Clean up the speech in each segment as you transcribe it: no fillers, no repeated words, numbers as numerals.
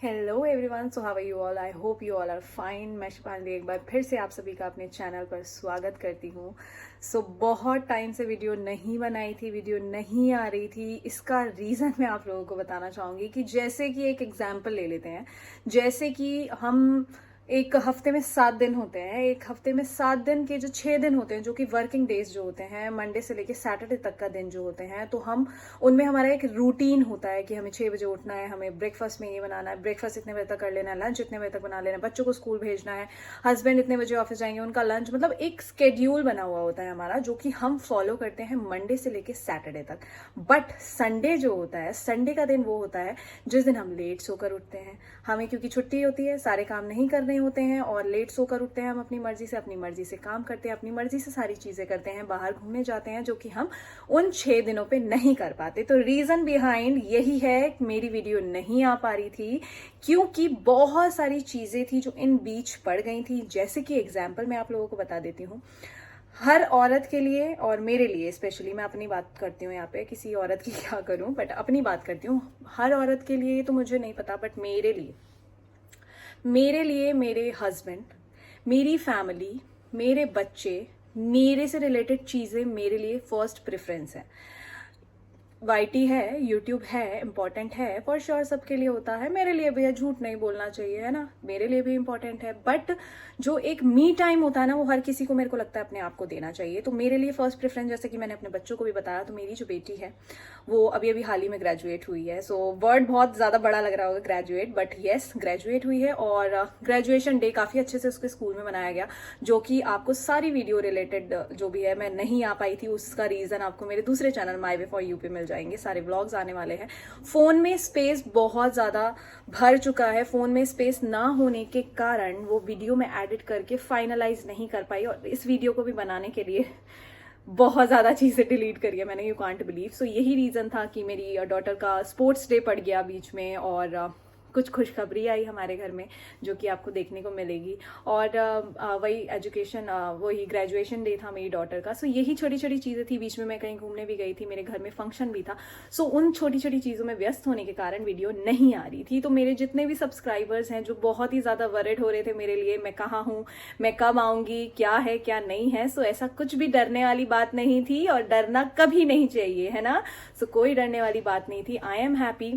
Hello everyone, so how are you all. I hope you all are fine. मैं शिपाली एक बार फिर से आप सभी का अपने चैनल पर स्वागत करती हूँ। बहुत टाइम से वीडियो नहीं बनाई थी, वीडियो नहीं आ रही थी। इसका रीज़न मैं आप लोगों को बताना चाहूँगी कि जैसे कि एक एग्जाम्पल ले लेते हैं। जैसे कि हम एक हफ्ते में 7 दिन होते हैं, एक हफ्ते में 7 दिन के जो 6 दिन होते हैं, जो कि वर्किंग डेज जो होते हैं, मंडे से लेके सैटरडे तक का दिन जो होते हैं, तो हम उनमें हमारा एक रूटीन होता है कि हमें 6 बजे उठना है, हमें ब्रेकफास्ट में ये बनाना है, ब्रेकफास्ट इतने बजे तक कर लेना है, लंच इतने बजे तक बना लेना है, बच्चों को स्कूल भेजना है, हस्बैंड इतने बजे ऑफिस जाएंगे, उनका लंच, मतलब एक स्केड्यूल बना हुआ होता है हमारा, जो कि हम फॉलो करते हैं मंडे से लेके सैटरडे तक। बट संडे जो होता है, संडे का दिन वो होता है जिस दिन हम लेट सोकर उठते हैं। हमें क्योंकि छुट्टी होती है, सारे काम नहीं करने होते हैं और लेट सोकर उठते हैं। हम अपनी मर्जी से काम करते हैं, अपनी मर्जी से सारी चीजें करते हैं, बाहर घूमने जाते हैं, जो कि हम उन 6 दिनों पे नहीं कर पाते। तो रीजन बिहाइंड यही है कि मेरी वीडियो नहीं आ पा रही थी, क्योंकि बहुत सारी चीजें थी जो इन बीच पड़ गई थी। जैसे कि एग्जाम्पल मैं आप लोगों को बता देती हूँ। हर औरत के लिए और मेरे लिए स्पेशली, मैं अपनी बात करती हूँ यहाँ पे, किसी औरत की क्या करूँ, बट अपनी बात करती हूँ। हर औरत के लिए तो मुझे नहीं पता, बट मेरे लिए मेरे हस्बैंड, मेरी फैमिली, मेरे बच्चे, मेरे से रिलेटेड चीज़ें मेरे लिए फर्स्ट प्रेफरेंस है। वाईटी है, यूट्यूब है, इम्पॉर्टेंट है, फॉर श्योर सबके लिए होता है। मेरे लिए भैया झूठ नहीं बोलना चाहिए, है ना, मेरे लिए भी इम्पॉर्टेंट है। बट जो एक मी टाइम होता है ना, वो हर किसी को, मेरे को लगता है, अपने आप को देना चाहिए। तो मेरे लिए फर्स्ट प्रेफरेंस, जैसे कि मैंने अपने बच्चों को भी बताया, तो मेरी जो बेटी है वो अभी अभी हाल ही में ग्रेजुएट हुई है। सो वर्ड बहुत ज़्यादा बड़ा लग रहा होगा ग्रेजुएट, बट येस, ग्रेजुएट हुई है। और ग्रेजुएशन डे काफ़ी अच्छे से उसके स्कूल में मनाया गया, जो कि आपको सारी वीडियो रिलेटेड जो भी है, मैं नहीं आ पाई थी, उसका रीज़न आपको मेरे दूसरे channel my way for you पे मिल जाएंगे। सारे व्लॉग्स आने वाले हैं। फोन में स्पेस बहुत ज्यादा भर चुका है। फोन में स्पेस ना होने के कारण वो वीडियो में एडिट करके फाइनलाइज नहीं कर पाई, और इस वीडियो को भी बनाने के लिए बहुत ज्यादा चीजें डिलीट करी है मैंने, यू कांट बिलीव। सो यही रीजन था कि मेरी डॉटर का स्पोर्ट्स डे पड़ गया बीच में, और कुछ खुशखबरी आई हमारे घर में, जो कि आपको देखने को मिलेगी। और वही एजुकेशन, वही ग्रेजुएशन डे था मेरी डॉटर का। सो यही छोटी छोटी चीज़ें थी। बीच में मैं कहीं घूमने भी गई थी, मेरे घर में फंक्शन भी था। सो उन छोटी छोटी चीज़ों में व्यस्त होने के कारण वीडियो नहीं आ रही थी। तो मेरे जितने भी सब्सक्राइबर्स हैं, जो बहुत ही ज़्यादा वरिड हो रहे थे मेरे लिए, मैं कहाँ हूँ, मैं कब आऊँगी, क्या है क्या नहीं है, सो ऐसा कुछ भी डरने वाली बात नहीं थी, और डरना कभी नहीं चाहिए, है ना। सो कोई डरने वाली बात नहीं थी। I am happy,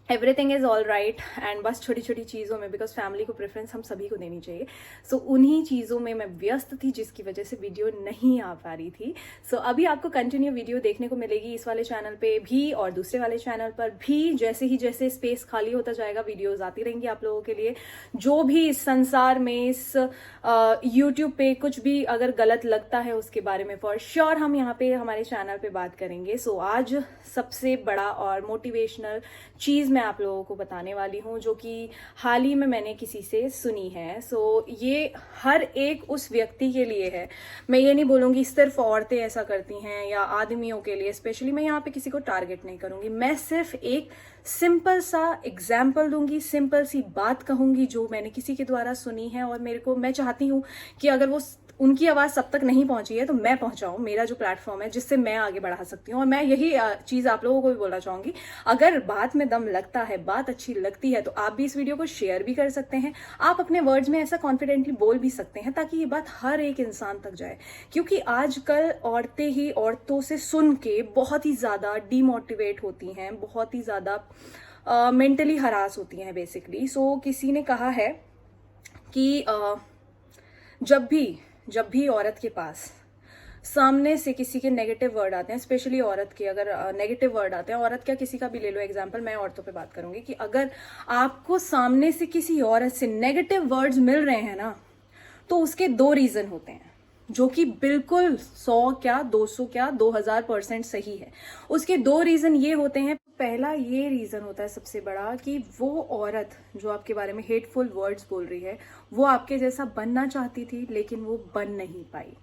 everything is all right. And बस छोटी छोटी चीज़ों में, बिकॉज फैमिली को प्रेफरेंस हम सभी को देनी चाहिए, सो उन्हीं चीज़ों में मैं व्यस्त थी, जिसकी वजह से वीडियो नहीं आ पा रही थी। सो अभी आपको कंटिन्यू वीडियो देखने को मिलेगी, इस वाले चैनल पे भी और दूसरे वाले चैनल पर भी। जैसे स्पेस खाली होता जाएगा, वीडियोज आती रहेंगी आप लोगों के लिए। जो भी इस संसार में, इस यूट्यूब पे कुछ भी अगर गलत लगता है, उसके बारे में फॉर श्योर हम यहाँ पे हमारे चैनल पे बात करेंगे। सो आज सबसे बड़ा और मोटिवेशनल चीज़ मैं आप लोगों को बताने वाली हूँ, जो कि हाल ही में मैंने किसी से सुनी है। सो ये हर एक उस व्यक्ति के लिए है। मैं ये नहीं बोलूँगी सिर्फ औरतें ऐसा करती हैं या आदमियों के लिए स्पेशली, मैं यहाँ पे किसी को टारगेट नहीं करूँगी। मैं सिर्फ एक सिंपल सा एग्जाम्पल दूंगी, सिंपल सी बात कहूँगी जो मैंने किसी के द्वारा सुनी है, और मैं चाहती हूँ कि अगर वो उनकी आवाज़ सब तक नहीं पहुंची है तो मैं पहुंचाऊं, मेरा जो प्लेटफॉर्म है जिससे मैं आगे बढ़ा सकती हूँ। और मैं यही चीज़ आप लोगों को भी बोलना चाहूँगी, अगर बात में दम लगता है, बात अच्छी लगती है, तो आप भी इस वीडियो को शेयर भी कर सकते हैं। आप अपने वर्ड्स में ऐसा कॉन्फिडेंटली बोल भी सकते हैं, ताकि ये बात हर एक इंसान तक जाए। क्योंकि आजकल औरतें ही औरतों से सुन के बहुत ही ज़्यादा डीमोटिवेट होती हैं, बहुत ही ज़्यादा मेंटली हरास होती हैं बेसिकली। सो किसी ने कहा है कि जब भी औरत के पास सामने से किसी के नेगेटिव वर्ड आते हैं, स्पेशली औरत के अगर नेगेटिव वर्ड आते हैं, औरत क्या किसी का भी ले लो एग्जांपल, मैं औरतों पे बात करूंगी, कि अगर आपको सामने से किसी औरत से नेगेटिव वर्ड्स मिल रहे हैं ना, तो उसके 2 रीजन होते हैं, जो कि बिल्कुल 100 क्या 200 क्या 2000% सही है। उसके 2 रीजन ये होते हैं। पहला ये रीजन होता है सबसे बड़ा, कि वो औरत जो आपके बारे में हेटफुल वर्ड्स बोल रही है, वो आपके जैसा बनना चाहती थी, लेकिन वो बन नहीं पाई।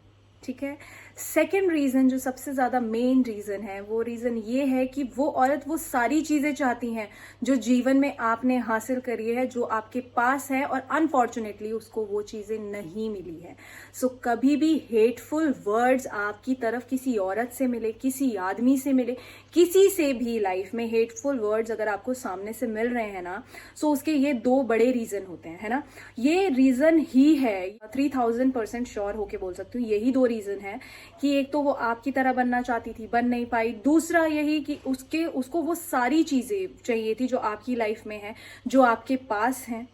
ठीक है। सेकेंड रीजन जो सबसे ज्यादा मेन रीजन है, वो रीजन ये है कि वो औरत वो सारी चीजें चाहती हैं जो जीवन में आपने हासिल करी है, जो आपके पास है, और अनफॉर्चुनेटली उसको वो चीजें नहीं मिली है। सो कभी भी हेटफुल वर्ड्स आपकी तरफ किसी औरत से मिले, किसी आदमी से मिले, किसी से भी लाइफ में हेटफुल वर्ड्स अगर आपको सामने से मिल रहे हैं ना, सो उसके ये दो बड़े रीजन होते हैं, है ना। ये रीजन ही है, 3000% श्योर होके बोल सकती हूँ, यही दो रीजन है कि एक तो वो आपकी तरह बनना चाहती थी, बन नहीं पाई। दूसरा यही कि उसको वो सारी चीजें चाहिए थी जो आपकी लाइफ में है, जो आपके पास हैं,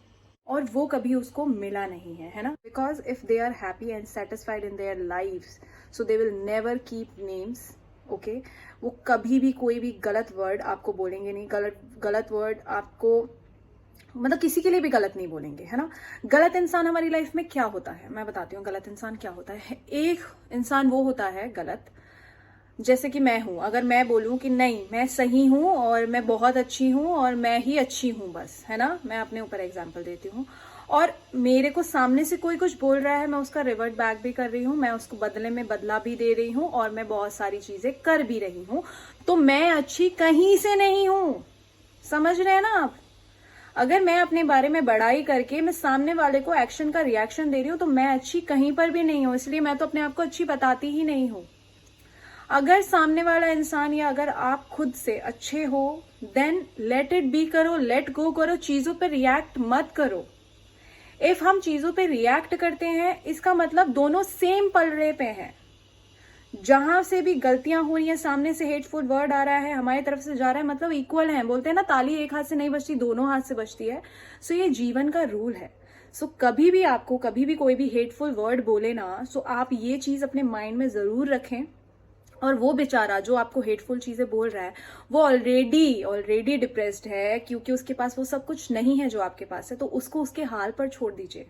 और वो कभी उसको मिला नहीं है ना। Because if they are happy and satisfied in their lives, so they will never keep names, okay. वो कभी भी कोई भी गलत वर्ड आपको बोलेंगे नहीं, गलत वर्ड आपको, मतलब किसी के लिए भी गलत नहीं बोलेंगे, है ना। गलत इंसान हमारी लाइफ में क्या होता है, मैं बताती हूँ गलत इंसान क्या होता है। एक इंसान वो होता है गलत, जैसे कि मैं हूं, अगर मैं बोलूं कि नहीं मैं सही हूं और मैं बहुत अच्छी हूं और मैं ही अच्छी हूं बस, है ना, मैं अपने ऊपर एग्जांपल देती हूँ, और मेरे को सामने से कोई कुछ बोल रहा है, मैं उसका रिवर्ट बैक भी कर रही हूँ, मैं उसको बदले में बदला भी दे रही हूँ, और मैं बहुत सारी चीजें कर भी रही हूँ, तो मैं अच्छी कहीं से नहीं हूं। समझ रहे हैं ना आप। अगर मैं अपने बारे में बड़ाई करके मैं सामने वाले को एक्शन का रिएक्शन दे रही हूँ, तो मैं अच्छी कहीं पर भी नहीं हूं, इसलिए मैं तो अपने आप को अच्छी बताती ही नहीं हूं। अगर सामने वाला इंसान या अगर आप खुद से अच्छे हो, देन लेट इट बी करो, लेट गो करो, चीजों पे रिएक्ट मत करो। इफ हम चीजों पे रिएक्ट करते हैं, इसका मतलब दोनों सेम पलड़े पे हैं। जहां से भी गलतियां हो रही है, सामने से हेटफुल वर्ड आ रहा है, हमारी तरफ से जा रहा है, मतलब इक्वल है। बोलते हैं ना, ताली एक हाथ से नहीं बजती, दोनों हाथ से बजती है। सो ये जीवन का रूल है। सो कभी भी आपको कभी भी कोई भी हेटफुल वर्ड बोले ना, सो आप ये चीज अपने माइंड में जरूर रखें, और वो बेचारा जो आपको हेटफुल चीजें बोल रहा है, वो ऑलरेडी डिप्रेस्ड है, क्योंकि उसके पास वो सब कुछ नहीं है जो आपके पास है, तो उसको उसके हाल पर छोड़ दीजिए,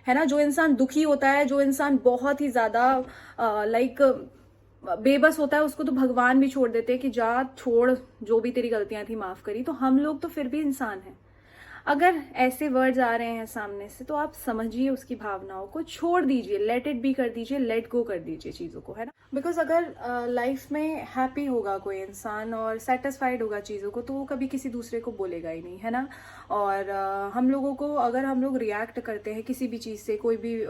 है ना। जो इंसान दुखी होता है, जो इंसान बहुत ही ज्यादा लाइक बेबस होता है, उसको तो भगवान भी छोड़ देते हैं कि जा छोड़, जो भी तेरी गलतियां थी माफ करी। तो हम लोग तो फिर भी इंसान हैं। अगर ऐसे वर्ड्स आ रहे हैं सामने से, तो आप समझिए उसकी भावनाओं को, छोड़ दीजिए, लेट इट बी कर दीजिए, लेट गो कर दीजिए चीजों को, है ना। बिकॉज अगर लाइफ में हैप्पी होगा कोई इंसान और सेटिस्फाइड होगा चीजों को, तो वो कभी किसी दूसरे को बोलेगा ही नहीं, है ना। और हम लोगों को, अगर हम लोग रिएक्ट करते हैं किसी भी चीज से, कोई भी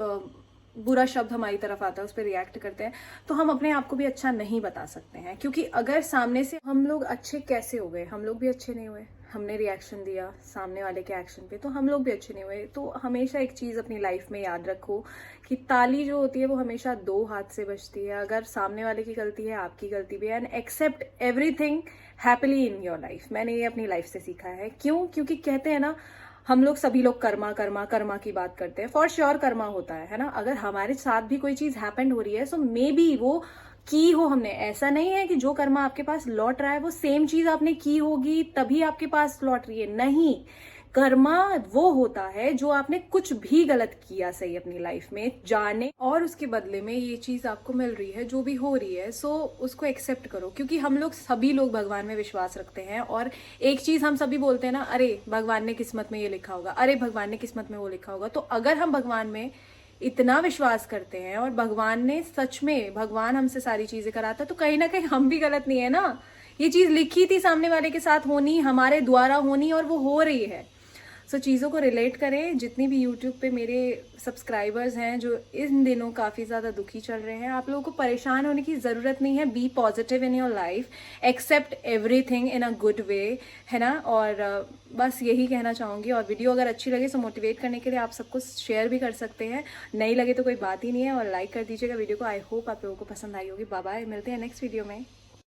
बुरा शब्द हमारी तरफ आता है, उस पर रिएक्ट करते हैं, तो हम अपने आप को भी अच्छा नहीं बता सकते हैं। क्योंकि अगर सामने से हम लोग अच्छे कैसे हो गए, हम लोग भी अच्छे नहीं हुए, हमने रिएक्शन दिया सामने वाले के एक्शन पे, तो हम लोग भी अच्छे नहीं हुए। तो हमेशा एक चीज अपनी लाइफ में याद रखो कि ताली जो होती है वो हमेशा दो हाथ से बजती है। अगर सामने वाले की गलती है, आपकी गलती भी है, and accept everything happily in your life. मैंने ये अपनी लाइफ से सीखा है। क्यों? क्योंकि कहते हैं ना, हम लोग सभी लोग कर्मा कर्मा कर्मा की बात करते हैं। फॉर श्योर कर्मा होता है ना। अगर हमारे साथ भी कोई चीज हैपेंड हो रही है, सो मे बी वो की हो हमने, ऐसा नहीं है कि जो कर्मा आपके पास लौट रहा है वो सेम चीज आपने की होगी तभी आपके पास लौट रही है। नहीं, कर्मा वो होता है जो आपने कुछ भी गलत किया सही अपनी लाइफ में जाने, और उसके बदले में ये चीज आपको मिल रही है जो भी हो रही है। सो उसको एक्सेप्ट करो, क्योंकि हम लोग सभी लोग भगवान में विश्वास रखते हैं। और एक चीज हम सभी बोलते हैं ना, अरे भगवान ने किस्मत में ये लिखा होगा, अरे भगवान ने किस्मत में वो लिखा होगा। तो अगर हम भगवान में इतना विश्वास करते हैं और भगवान ने सच में, भगवान हमसे सारी चीजें कराता है, तो कहीं ना कहीं हम भी गलत नहीं है ना। ये चीज लिखी थी सामने वाले के साथ होनी, हमारे द्वारा होनी, और वो हो रही है। सो चीज़ों को रिलेट करें। जितनी भी यूट्यूब पे मेरे सब्सक्राइबर्स हैं जो इन दिनों काफ़ी ज़्यादा दुखी चल रहे हैं, आप लोगों को परेशान होने की ज़रूरत नहीं है। Be positive in your life, accept everything in a good way, है ना। और बस यही कहना चाहूँगी। और वीडियो अगर अच्छी लगे तो मोटिवेट करने के लिए आप सबको शेयर भी कर सकते हैं, नहीं लगे तो कोई बात ही नहीं है, और लाइक कर दीजिएगा वीडियो को। आई होप आप लोगों को पसंद आई होगी। बाय बाय, मिलते हैं नेक्स्ट वीडियो में।